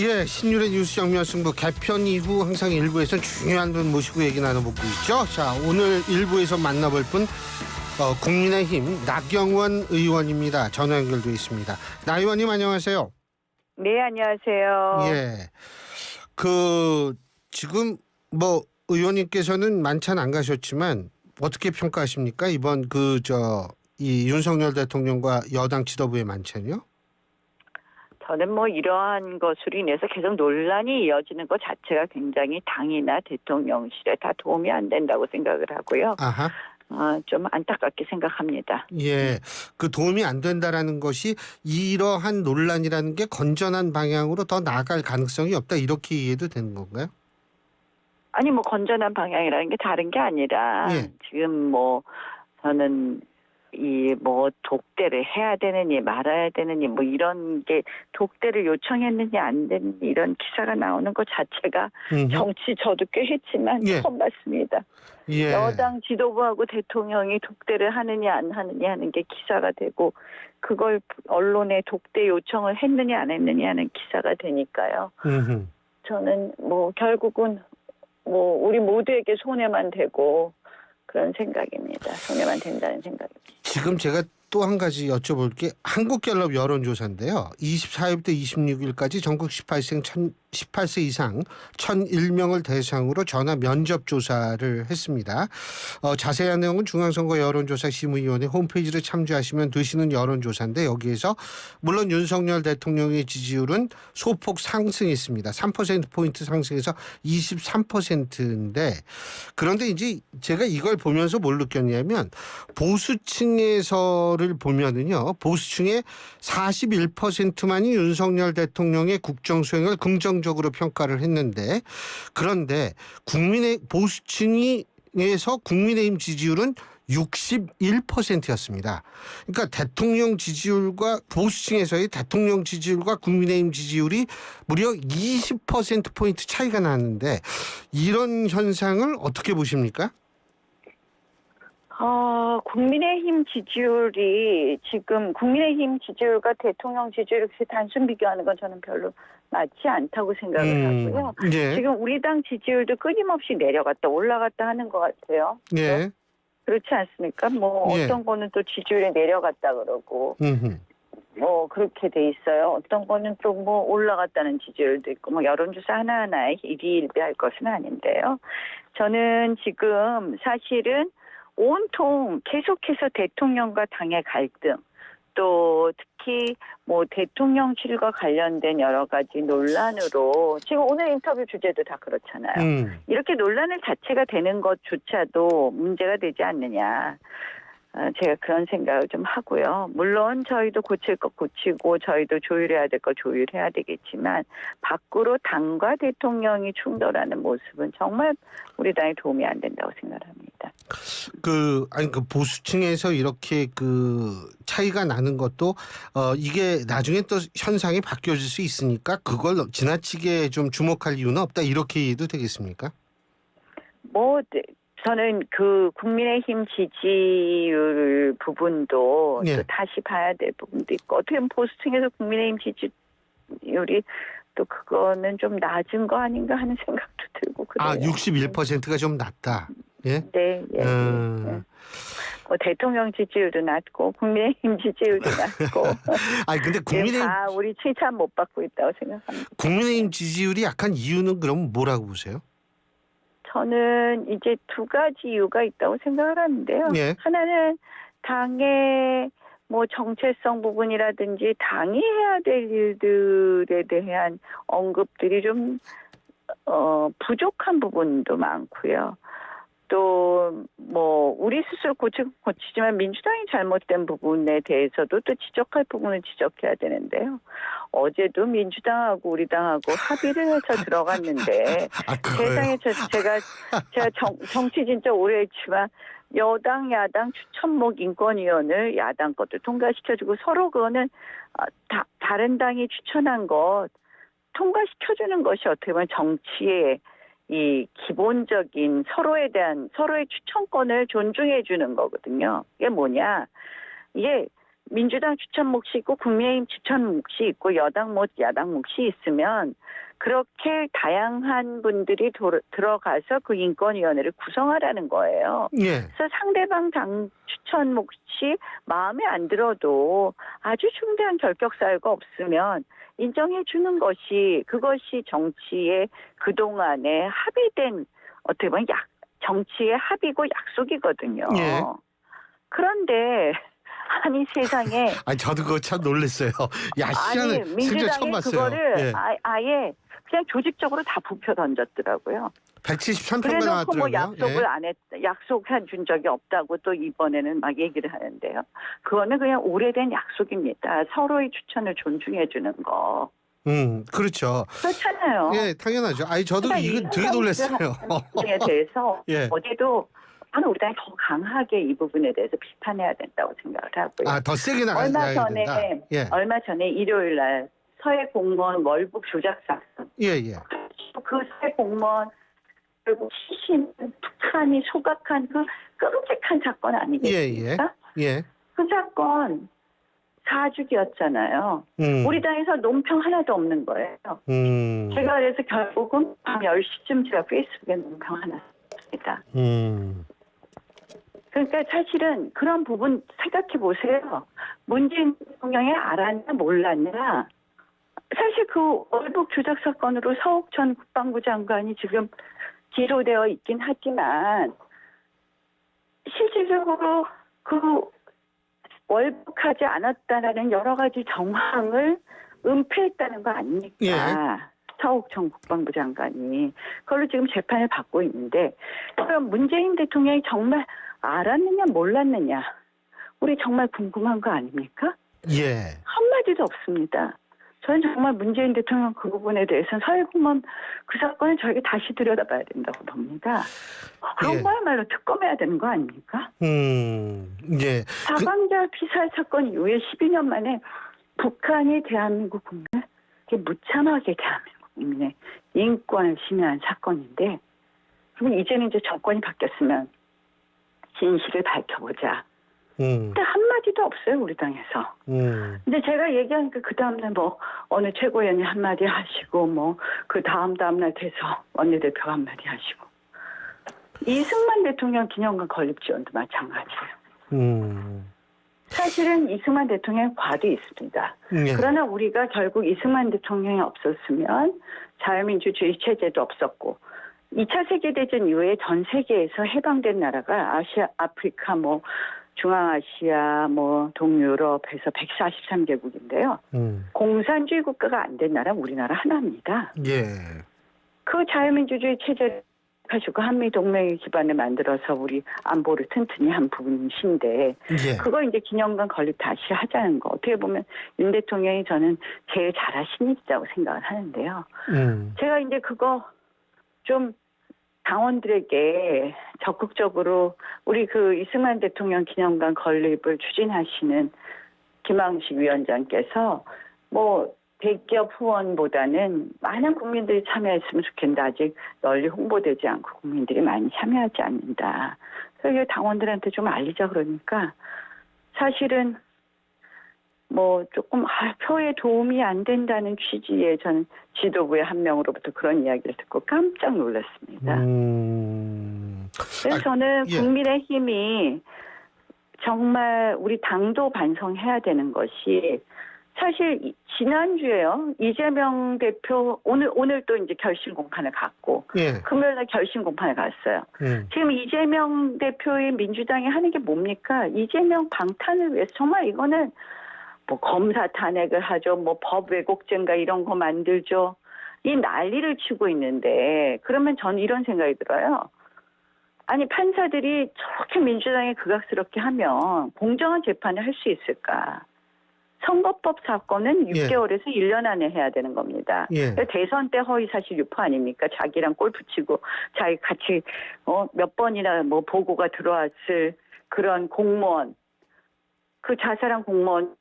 예, 신율의 뉴스 정면 승부 개편 이후 항상 일부에서 중요한 분 모시고 얘기 나눠보고 있죠. 자, 오늘 일부에서 만나볼 분 국민의힘 나경원 의원입니다. 전화 연결돼 있습니다. 나 의원님 안녕하세요. 네, 안녕하세요. 예, 지금 의원님께서는 만찬 안 가셨지만 어떻게 평가하십니까? 이번 이 윤석열 대통령과 여당 지도부의 만찬이요? 저는 이러한 것으로 인해서 계속 논란이 이어지는 것 자체가 굉장히 당이나 대통령실에 다 도움이 안 된다고 생각을 하고요. 아하. 좀 안타깝게 생각합니다. 예, 그 도움이 안 된다라는 것이 이러한 논란이라는 게 건전한 방향으로 더 나아갈 가능성이 없다 이렇게 이해도 되는 건가요? 아니 건전한 방향이라는 게 다른 게 아니라 예. 지금 저는 독대를 해야 되느니 말아야 되느니 이런 게 독대를 요청했느니 안 됐느니 이런 기사가 나오는 것 자체가 정치 저도 꽤 했지만 예. 처음 봤습니다. 예. 여당 지도부하고 대통령이 독대를 하느냐 안 하느냐 하는 게 기사가 되고 그걸 언론에 독대 요청을 했느냐 안 했느냐 하는 기사가 되니까요. 저는 결국은 우리 모두에게 손해만 되고 그런 생각입니다. 손해만 된다는 생각입니다. 지금 제가 또 한 가지 여쭤볼 게 한국갤럽 여론조사인데요. 24일부터 26일까지 전국 18세 이상 1,001명을 대상으로 전화 면접 조사를 했습니다. 자세한 내용은 중앙선거 여론조사 심의위원회 홈페이지를 참조하시면 되시는 여론조사인데 여기에서 물론 윤석열 대통령의 지지율은 소폭 상승했습니다. 3%포인트 상승해서 23%인데 그런데 이제 제가 이걸 보면서 뭘 느꼈냐면 보수층에서를 보면은요. 보수층의 41%만이 윤석열 대통령의 국정 수행을 긍정적으로 평가를 했는데 그런데 보수층에서 국민의힘 지지율은 61%였습니다. 그러니까 대통령 지지율과 보수층에서의 대통령 지지율과 국민의힘 지지율이 무려 20%포인트 차이가 나는데 이런 현상을 어떻게 보십니까? 국민의힘 지지율이 지금 국민의힘 지지율과 대통령 지지율 이렇게 단순 비교하는 건 저는 별로 맞지 않다고 생각을 하고요. 예. 지금 우리 당 지지율도 끊임없이 내려갔다 올라갔다 하는 것 같아요. 예. 그렇지 않습니까? 예. 어떤 거는 또 지지율이 내려갔다 그러고 그렇게 돼 있어요. 어떤 거는 또 올라갔다는 지지율도 있고 여론조사 하나하나에 일희일비할 것은 아닌데요. 저는 지금 사실은 온통 계속해서 대통령과 당의 갈등 또 특히 대통령실과 관련된 여러 가지 논란으로 지금 오늘 인터뷰 주제도 다 그렇잖아요. 이렇게 논란을 자체가 되는 것조차도 문제가 되지 않느냐. 제가 그런 생각을 좀 하고요. 물론 저희도 고칠 것 고치고 저희도 조율해야 될 거 조율해야 되겠지만 밖으로 당과 대통령이 충돌하는 모습은 정말 우리 당에 도움이 안 된다고 생각합니다. 보수층에서 이렇게 차이가 나는 것도 이게 나중에 또 현상이 바뀌어질 수 있으니까 그걸 지나치게 좀 주목할 이유는 없다 이렇게 이해도 되겠습니까? 저는 국민의힘 지지율 부분도 예. 또 다시 봐야 될 부분도 있고 어떻게 보면 보수층에서 국민의힘 지지율이 또 그거는 좀 낮은 거 아닌가 하는 생각도 들고 그래요. 61%가 좀 낮다. 예? 네. 예. 대통령 지지율도 낮고 국민의힘 지지율도 낮고. 근데 국민의힘 다 우리 칭찬 못 받고 있다고 생각합니다. 국민의힘 지지율이 약한 이유는 그럼 뭐라고 보세요? 저는 이제 두 가지 이유가 있다고 생각을 하는데요. 예. 하나는 당의 정체성 부분이라든지 당이 해야 될 일들에 대한 언급들이 좀 부족한 부분도 많고요. 또 우리 스스로 고치지만 민주당이 잘못된 부분에 대해서도 또 지적할 부분을 지적해야 되는데요. 어제도 민주당하고 우리 당하고 합의를 해서 들어갔는데 세상에 제가 정치 진짜 오래 했지만 여당 야당 추천목 인권위원을 야당 것도 통과시켜주고 서로 그거는 다른 당이 추천한 것 통과시켜주는 것이 어떻게 보면 정치의 이 기본적인 서로의 추천권을 존중해 주는 거거든요. 이게 뭐냐? 이게 민주당 추천 몫이 있고 국민의힘 추천 몫이 있고 여당 몫, 야당 몫이 있으면 그렇게 다양한 분들이 들어가서 그 인권위원회를 구성하라는 거예요. 예. 그래서 상대방 당 추천 몫이 마음에 안 들어도 아주 중대한 결격 사유가 없으면 인정해 주는 것이 그것이 정치의 그동안에 합의된 어떻게 보면 정치의 합의고 약속이거든요. 예. 그런데 아니 세상에 아니 저도 그거 참 놀랐어요. 야, 시간을 아니 민주당이 봤어요. 그거를 예. 아예 그냥 조직적으로 다 부표 던졌더라고요. 173표가 그래놓고 나왔더라고요. 뭐 약속을 예. 안 했, 약속해 준 적이 없다고 또 이번에는 막 얘기를 하는데요. 그거는 그냥 오래된 약속입니다. 서로의 추천을 존중해 주는 거. 그렇죠. 그렇잖아요. 예, 당연하죠. 아니 저도 그러니까 이건 되게 놀랐어요. 에 대해서 예. 어제도 저는 우리 당이 더 강하게 이 부분에 대해서 비판해야 된다고 생각을 하고요. 아, 더 세게 나가야 된다. 예. 얼마 전에 일요일 날 서해 공무원 월북 조작 사건. 예, 예. 그 서해 공무원 결국 시신 북한이 소각한 그 끔찍한 사건 아니겠습니까? 예, 예. 그 사건 4주기였잖아요. 우리 당에서 논평 하나도 없는 거예요. 제가 그래서 결국은 밤 10시쯤 제가 페이스북에 논평 하나 썼습니다. 그러니까 사실은 그런 부분 생각해 보세요. 문재인 대통령이 알았냐 몰랐냐. 사실 그 월북 조작 사건으로 서욱 전 국방부 장관이 지금 기소되어 있긴 하지만 실질적으로 그 월북하지 않았다라는 여러 가지 정황을 은폐했다는 거 아닙니까? 예. 서욱 전 국방부 장관이. 그걸로 지금 재판을 받고 있는데 그럼 문재인 대통령이 정말 알았느냐 몰랐느냐 우리 정말 궁금한 거 아닙니까? 예. 한마디도 없습니다. 저는 정말 문재인 대통령 그 부분에 대해서는 서해공무원 그 사건을 저에게 다시 들여다봐야 된다고 봅니다. 그런 예. 거야말로 특검해야 되는 거 아닙니까? 예. 사방자 피살 사건 이후에 12년 만에 북한이 대한민국 국민을 이렇게 무참하게 대한민국 국민의 인권을 침해한 사건인데 그럼 이제는 이제 정권이 바뀌었으면 진실을 밝혀보자. 근데 한마디도 없어요, 우리 당에서. 근데 제가 얘기하니까 그 다음날 뭐 어느 최고위원이 한마디 하시고 뭐 그 다음날 돼서 원내대표가 한마디 하시고 이승만 대통령 기념관 건립 지원도 마찬가지예요. 사실은 이승만 대통령의 과도 있습니다. 예. 그러나 우리가 결국 이승만 대통령이 없었으면 자유민주주의 체제도 없었고 2차 세계대전 이후에 전 세계에서 해방된 나라가 아시아, 아프리카, 뭐 중앙아시아, 뭐 동유럽에서 143개국인데요. 공산주의 국가가 안 된 나라 우리나라 하나입니다. 예. 그 자유민주주의 체제를 가지고 한미동맹의 기반을 만들어서 우리 안보를 튼튼히 한 부분인데 예. 그거 이제 기념관 건립 다시 하자는 거 어떻게 보면 윤 대통령이 저는 제일 잘하신 일이라고 생각을 하는데요. 제가 이제 그거 좀 당원들에게 적극적으로 우리 그 이승만 대통령 기념관 건립을 추진하시는 김항식 위원장께서 뭐 대기업 후원보다는 많은 국민들이 참여했으면 좋겠는데 아직 널리 홍보되지 않고 국민들이 많이 참여하지 않는다. 그래서 당원들한테 좀 알리자 그러니까 사실은 뭐 조금 표에 도움이 안 된다는 취지의 저는 지도부의 한 명으로부터 그런 이야기를 듣고 깜짝 놀랐습니다. 그래서 저는 예. 국민의힘이 정말 우리 당도 반성해야 되는 것이 사실 지난주에요. 이재명 대표 오늘 또 이제 결심 공판을 갔고 예. 금요일날 결심 공판을 갔어요. 지금 이재명 대표의 민주당이 하는 게 뭡니까? 이재명 방탄을 위해서 정말 이거는 뭐 검사 탄핵을 하죠. 뭐 법 왜곡죄인가 이런 거 만들죠. 이 난리를 치고 있는데 그러면 저는 이런 생각이 들어요. 아니 판사들이 저렇게 민주당이 극악스럽게 하면 공정한 재판을 할 수 있을까? 선거법 사건은 6개월에서 1년 안에 해야 되는 겁니다. 예. 대선 때 허위사실 유포 아닙니까? 자기랑 골프 치고 자기 같이 몇 번이나 뭐 보고가 들어왔을 그런 공무원 그 자살한 공무원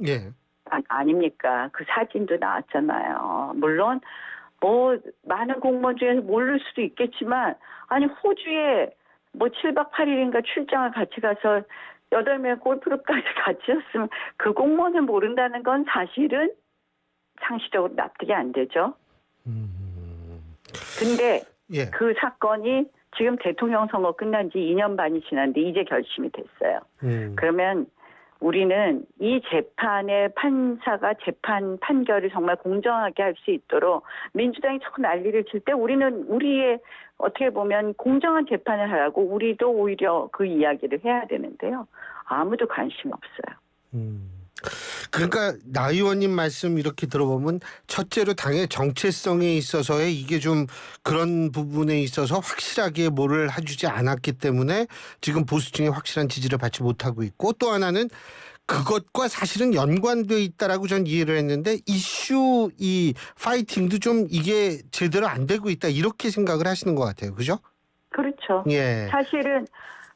예. 아닙니까? 그 사진도 나왔잖아요. 물론 뭐 많은 공무원 중에서 모를 수도 있겠지만 아니 호주에 뭐 7박 8일인가 출장을 같이 가서 8명 골프까지 같이 했으면 그 공무원을 모른다는 건 사실은 상식적으로 납득이 안 되죠. 근데 예. 그 사건이 지금 대통령 선거 끝난 지 2년 반이 지났는데 이제 결심이 됐어요. 그러면 우리는 이 재판의 판사가 재판 판결을 정말 공정하게 할 수 있도록 민주당이 자꾸 난리를 칠 때 우리는 우리의 어떻게 보면 공정한 재판을 하라고 우리도 오히려 그 이야기를 해야 되는데요. 아무도 관심 없어요. 그러니까 나 의원님 말씀 이렇게 들어보면 첫째로 당의 정체성에 있어서의 이게 좀 그런 부분에 있어서 확실하게 뭐를 해주지 않았기 때문에 지금 보수층의 확실한 지지를 받지 못하고 있고, 또 하나는 그것과 사실은 연관돼 있다라고 전 이해를 했는데 이슈 이 파이팅도 좀 이게 제대로 안 되고 있다 이렇게 생각을 하시는 것 같아요. 그죠? 그렇죠. 예. 사실은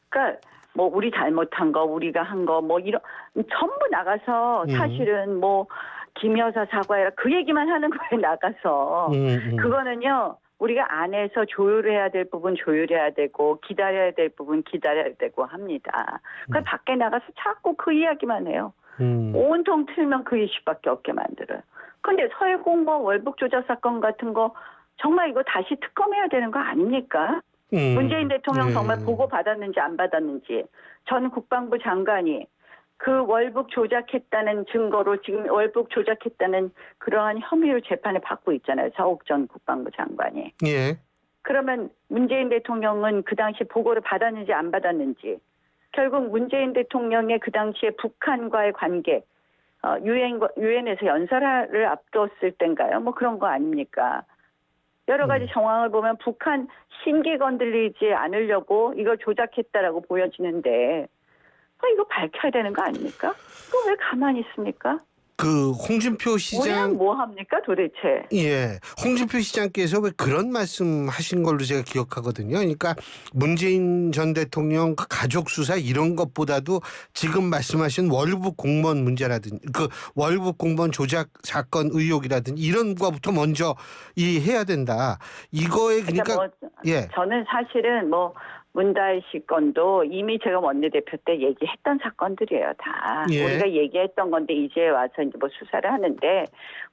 그러니까 뭐 우리 잘못한 거 우리가 한 거 뭐 이런 전부 나가서 사실은 뭐 김 여사 사과해라 그 얘기만 하는 거에 나가서 그거는요 우리가 안에서 조율해야 될 부분 조율해야 되고 기다려야 될 부분 기다려야 되고 합니다. 그 밖에 나가서 자꾸 그 이야기만 해요. 온통 틀면 그 이슈밖에 없게 만들어요. 근데 서해공무원 월북 조작 사건 같은 거 정말 이거 다시 특검해야 되는 거 아닙니까? 문재인 대통령 정말 보고 받았는지 안 받았는지 전 국방부 장관이 그 월북 조작했다는 증거로 지금 월북 조작했다는 그러한 혐의로 재판을 받고 있잖아요. 자옥 전 국방부 장관이. 예. 그러면 문재인 대통령은 그 당시 보고를 받았는지 안 받았는지 결국 문재인 대통령의 그 당시에 북한과의 관계 유엔에서 연설을 앞두었을 때인가요? 뭐 그런 거 아닙니까? 여러 가지 정황을 보면 북한 신기 건들리지 않으려고 이걸 조작했다라고 보여지는데 이거 밝혀야 되는 거 아닙니까? 그거 왜 가만히 있습니까? 그 홍준표 시장 우리는 뭐 합니까 도대체? 예, 홍준표 시장께서 왜 그런 말씀하신 걸로 제가 기억하거든요. 그러니까 문재인 전 대통령 그 가족 수사 이런 것보다도 지금 말씀하신 월북 공무원 문제라든지 그 월북 공무원 조작 사건 의혹이라든지 이런 거부터 먼저 이 해야 된다. 이거에 그러니까 예, 저는 사실은 뭐 문다혜 씨 건도 이미 제가 원내대표 때 얘기했던 사건들이에요, 다. 예. 우리가 얘기했던 건데 이제 와서 이제 뭐 수사를 하는데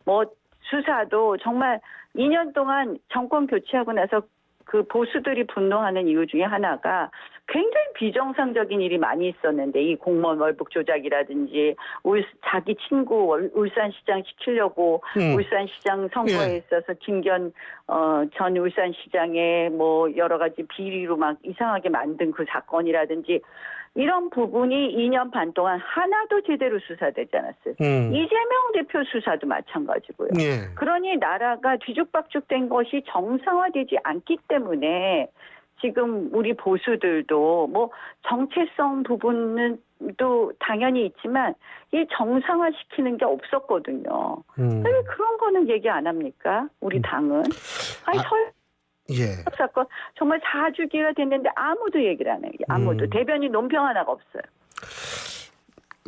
뭐 수사도 정말 2년 동안 정권 교체하고 나서 그 보수들이 분노하는 이유 중에 하나가 굉장히 비정상적인 일이 많이 있었는데 이 공무원 월북 조작이라든지 자기 친구 울산시장 시키려고 울산시장 선거에 있어서 김견 전 울산시장의 뭐 여러 가지 비리로 막 이상하게 만든 그 사건이라든지 이런 부분이 2년 반 동안 하나도 제대로 수사되지 않았어요. 이재명 대표 수사도 마찬가지고요. 예. 그러니 나라가 뒤죽박죽된 것이 정상화되지 않기 때문에 지금 우리 보수들도 뭐 정체성 부분은 또 당연히 있지만 이 정상화시키는 게 없었거든요. 왜 그런 거는 얘기 안 합니까? 우리 당은. 아니 예. 사건 정말 4주기가 됐는데 아무도 얘기를 안 해요. 아무도. 대변인 논평 하나가 없어요.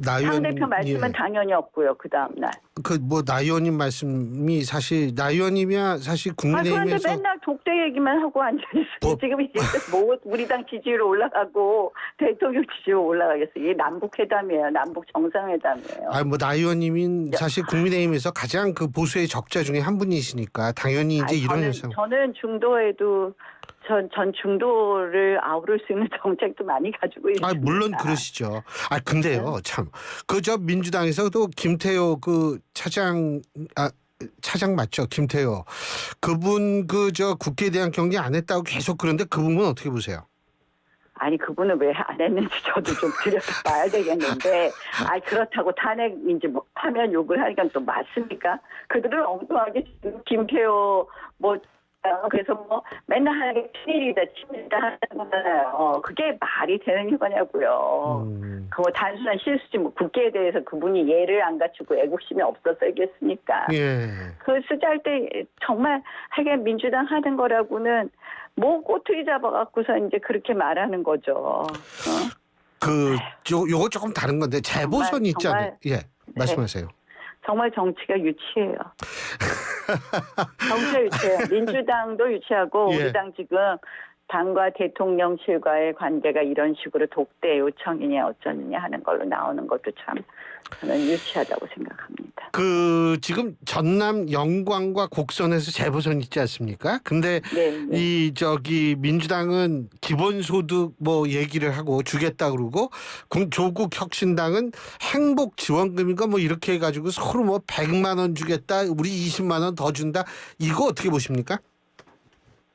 당 대표 말씀은 예. 당연히 없고요. 그 다음 날. 그 뭐 나 의원님 말씀이 사실 나 의원님이야 사실 그런데 국민의힘에서 맨날 독대 얘기만 하고 앉아있어요. 지금 이제 뭐 우리 당 지지율 올라가고 대통령 지지율 올라가겠어요. 이게 남북 회담이에요. 남북 정상회담이에요. 아, 뭐 나 의원님은 사실 국민의힘에서 가장 그 보수의 적자 중에 한 분이시니까 당연히 이제 이런 현상. 저는 중도에도 전 중도를 아우를 수 있는 정책도 많이 가지고 있습니다. 아, 물론 그러시죠. 아, 근데요, 참. 그 저 민주당에서도 김태호 그 차장 맞죠? 김태호. 그분 그 저 국회에 대한 경계 안 했다고 계속 그런데 그 부분 어떻게 보세요? 아니 그분은 왜 안 했는지 저도 좀 들여다봐야 되겠는데 그렇다고 탄핵 이제 뭐 하면 욕을 하니까 또 맞습니까? 그들은 엉뚱하게 김태호 뭐 그래서 뭐 맨날 하는 게 친일이다 하는 거잖아요. 그게 말이 되는 거냐고요. 그거 단순한 실수지 뭐 국회에 대해서 그분이 예를 안 갖추고 애국심이 없었겠습니까? 예. 그 수사할 때 정말 하긴 민주당 하는 거라고는 뭐 꼬투리 잡아갖고서 이제 그렇게 말하는 거죠. 요거 조금 다른 건데 재보선 있잖아요. 예, 말씀하세요. 정말 정치가 유치해요. 정치가 유치해요. 민주당도 유치하고 예. 우리 당 지금 당과 대통령실과의 관계가 이런 식으로 독대 요청이냐 어쩌느냐 하는 걸로 나오는 것도 참 저는 유치하다고 생각합니다. 지금 전남 영광과 곡선에서 재보선 있지 않습니까? 근데 네, 네. 민주당은 기본소득 뭐 얘기를 하고 주겠다 그러고 조국 혁신당은 행복 지원금인가 뭐 이렇게 해가지고 서로 뭐 100만 원 주겠다, 우리 20만 원 더 준다. 이거 어떻게 보십니까?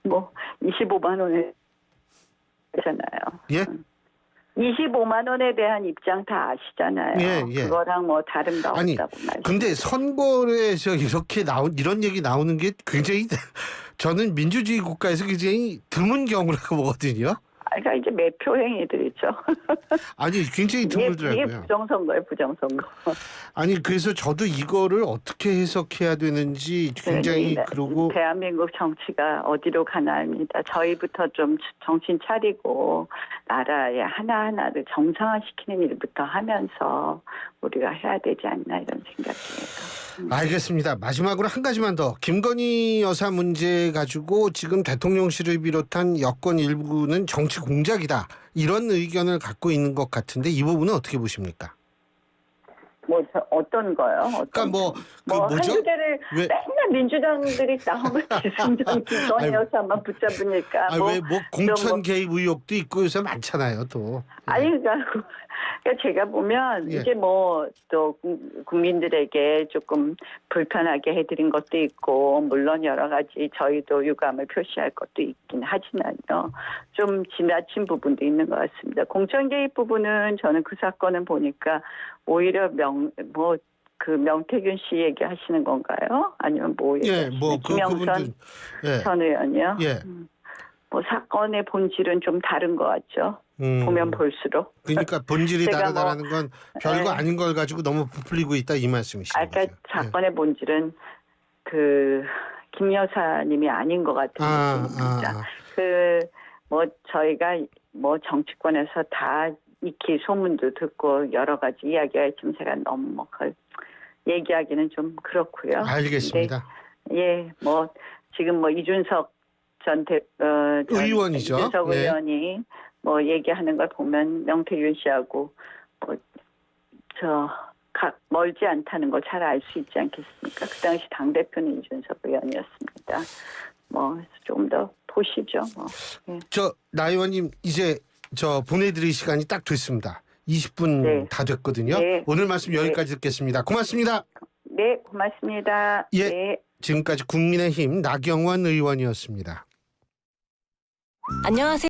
뭐 25만 원에 잖아요. 예? 25만 원에 대한 입장 다 아시잖아요. 예, 예. 그거랑 뭐 다른 거 아니, 없다고 말씀. 근데 선거에서 이렇게 이런 얘기 나오는 게 굉장히 저는 민주주의 국가에서 굉장히 드문 경우라고 보거든요. 그러니까 이제 매표 행위들이죠. 아니, 굉장히 이게 드물더라고요. 부정선거예요, 부정선거. 아니, 그래서 저도 이거를 어떻게 해석해야 되는지 굉장히 그러고. 대한민국 정치가 어디로 가나 합니다. 저희부터 좀 정신 차리고 나라의 하나하나를 정상화시키는 일부터 하면서 우리가 해야 되지 않나 이런 생각이에요. 알겠습니다. 마지막으로 한 가지만 더. 김건희 여사 문제 가지고 지금 대통령실을 비롯한 여권 일부는 정치 공작이다, 이런 의견을 갖고 있는 것 같은데 이 부분은 어떻게 보십니까? 뭐 어떤 거요? 그러니까 뭐죠? 한두 개를 왜? 맨날 민주당들이 나오면 기승전 김건희 여사만 붙잡으니까 왜 공천 개입 의혹도 있고 요새 많잖아요, 또. 아니 그러니까 제가 보면 예. 이제 뭐 또 국민들에게 조금 불편하게 해드린 것도 있고 물론 여러 가지 저희도 유감을 표시할 것도 있긴 하지만요, 좀 지나친 부분도 있는 것 같습니다. 공천 개입 부분은 저는 그 사건을 보니까 오히려 명태균 씨 얘기하시는 건가요? 아니면 뭐 예, 김영선 그분들. 예. 전 의원이요? 예. 뭐 사건의 본질은 좀 다른 것 같죠. 보면 볼수록. 그러니까 본질이 제가 다르다라는 건 별거 아닌 걸 가지고 너무 부풀리고 있다, 이 말씀이시죠. 그러니까 사건의 본질은 김 여사님이 아닌 것 같은 느낌입니다. 저희가 정치권에서 다 익히 소문도 듣고 여러 가지 이야기가 있지만 제가 너무 얘기하기는 좀 그렇고요. 알겠습니다. 예, 지금 이준석 의원이죠. 이준석 예. 의원이 얘기하는 걸 보면 명태균 씨하고 멀지 않다는 걸 잘 알 수 있지 않겠습니까? 그 당시 당대표는 이준석 의원이었습니다. 조금 더 보시죠. 예. 나 의원님, 이제 보내드릴 시간이 딱 됐습니다. 20분 네. 다 됐거든요. 네. 오늘 말씀 여기까지 듣겠습니다. 고맙습니다. 네, 고맙습니다. 예. 네. 지금까지 국민의힘 나경원 의원이었습니다. 안녕하세요.